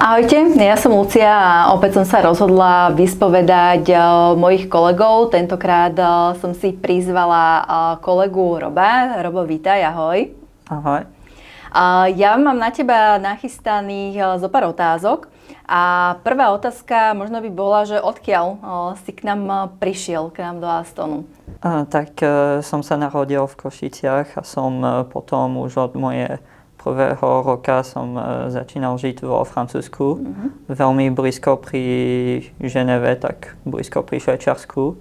Ahojte, ja som Lucia a opäť som sa rozhodla vyspovedať mojich kolegov. Tentokrát som si prizvala kolegu Roba. Robo, vítaj, ahoj. Ahoj. Ja mám na teba nachystaných zo pár otázok. A prvá otázka možno by bola, že odkiaľ si k nám prišiel, k nám do Astonu? Som sa narodil v Košiciach a som potom už od mojej prvého roka som začínal žiť vo Francúzsku. Veľmi blízko pri Ženeve, tak blízko pri Švajčiarsku.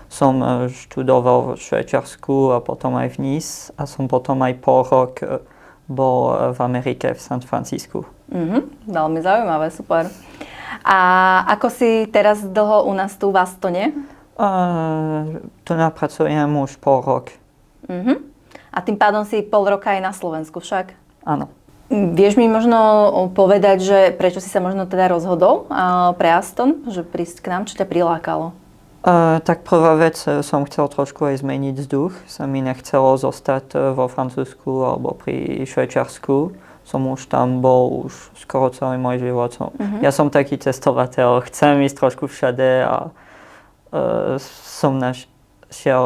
Som študoval v Švajčiarsku a potom aj v Nice a som potom aj pol rok bol v Amerike, v San Francisku. Veľmi zaujímavé, super. A ako si teraz dlho u nás tu v Astone? Tu napracujem už pol rok. A tým pádom si pol roka aj na Slovensku však? Áno. Vieš mi možno povedať, že prečo si sa možno teda rozhodol pre Aston, že prísť k nám, čo ťa prilákalo? Tak prvá vec, som chcel trošku aj zmeniť vzduch. Sa mi nechcelo zostať vo Francúzsku alebo pri Švajčiarsku. Som už tam bol už skoro celý môj život. Ja som taký cestovateľ, chcem ísť trošku všade a som našiel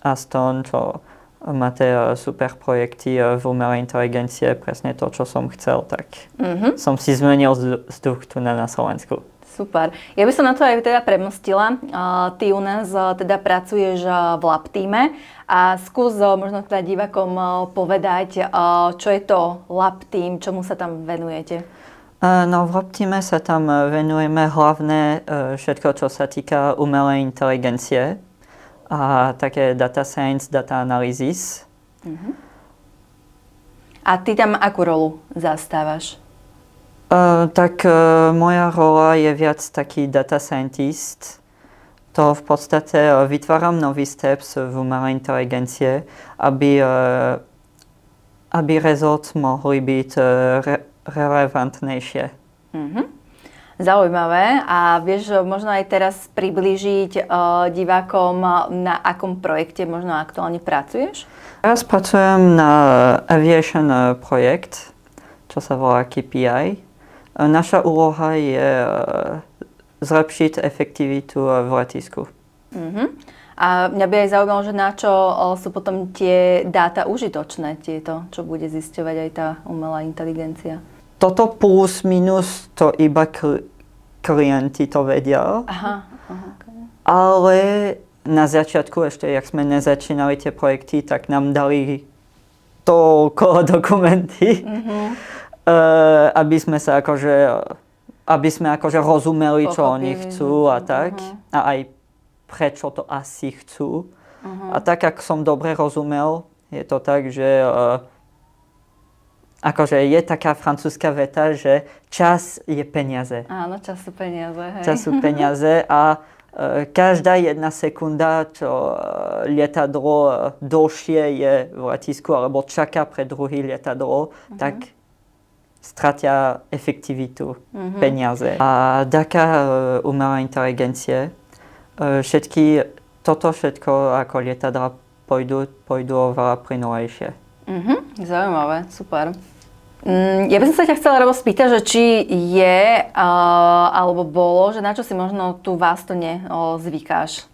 Aston, čo má tie super projekty v umelej inteligencie, presne to, čo som chcel, tak som si zmenil vzduch tu na Slovensku. Super. Ja by som na to aj teda premostila. Ty u nás teda pracuješ v Lab týme a skús možno teda divákom povedať, čo je to Lab tým, čomu sa tam venujete? No, v Lab týme sa tam venujeme hlavne všetko, čo sa týka umelej inteligencie a také data science, data analysis. A ty tam akú rolu zastávaš? Moja rola je viac taký data scientist. To v podstate vytváram nový steps v umelej inteligencie, aby results mohli byť relevantnejšie. Zaujímavé. A vieš možno aj teraz priblížiť divákom, na akom projekte možno aktuálne pracuješ? Teraz pracujem na aviation projekt, čo sa volá KPI. Naša úloha je zlepšiť efektivitu v letisku. A mňa by aj zaujímalo, že na čo sú potom tie dáta užitočné, tieto, čo bude zisťovať aj tá umelá inteligencia? Toto plus minus to iba klienti to vedia. Okay. Ale na začiatku ešte, jak sme nezačínali tie projekty, tak nám dali toľko dokumenty, aby sme akože rozumeli, čo oni chcú a tak. A aj prečo to asi chcú. A tak, ak som dobre rozumel, je to tak, že akože je taká francúzska veta, že čas je peniaze. Áno, čas sú peniaze, hej. Čas sú peniaze a každá jedna sekunda, čo lietadlo dlhšie je v letisku alebo čaká pre druhý lietadlo, tak stratia efektivitu, peniaze. A taká umelá inteligencie, toto všetko ako lietadla pôjdu oveľa plynulejšie. Zaujímavé, super. Ja by som sa ťa chcela spýtať, že či je alebo bolo, že na čo si možno tu v Astone zvykáš?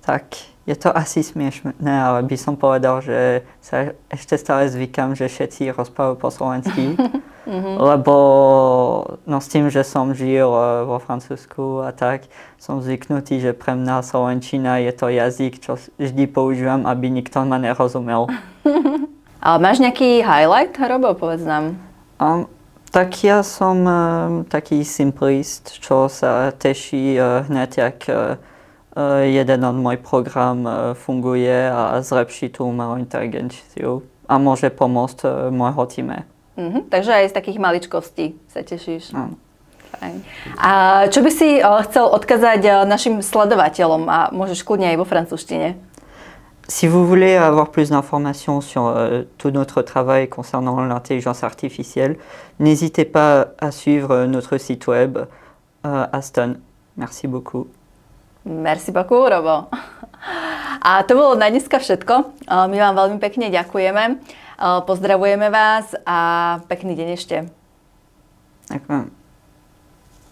Tak, je to asi smiešné, ale by som povedal, že sa ešte stále zvykám, že všetci rozprávajú po slovensky. Lebo s tým, že som žil vo Francúzsku a tak, som zvyknutý, že pre mňa slovenčina je to jazyk, čo vždy používam, aby nikto ma nerozumel. Ale máš nejaký highlight, Robo, povedz nám? Tak ja som taký simplist, čo sa teší hneď, jak jeden od môj program funguje a zlepší tú umelú inteligenciu a môže pomôcť môjho týme. Takže aj z takých maličkostí sa tešíš. Fajn. A čo by si chcel odkázať našim sledovateľom a môžeš kľudne aj vo francúzštine? Si vous voulez avoir plus d'informations sur tout notre travail concernant l'intelligence artificielle, n'hésitez pas à suivre notre site web Aston. Merci beaucoup. Merci beaucoup, Robo. A to bolo na dneska všetko. My vám veľmi pekne ďakujeme. Pozdravujeme vás a pekný deň ešte. Ďakujem.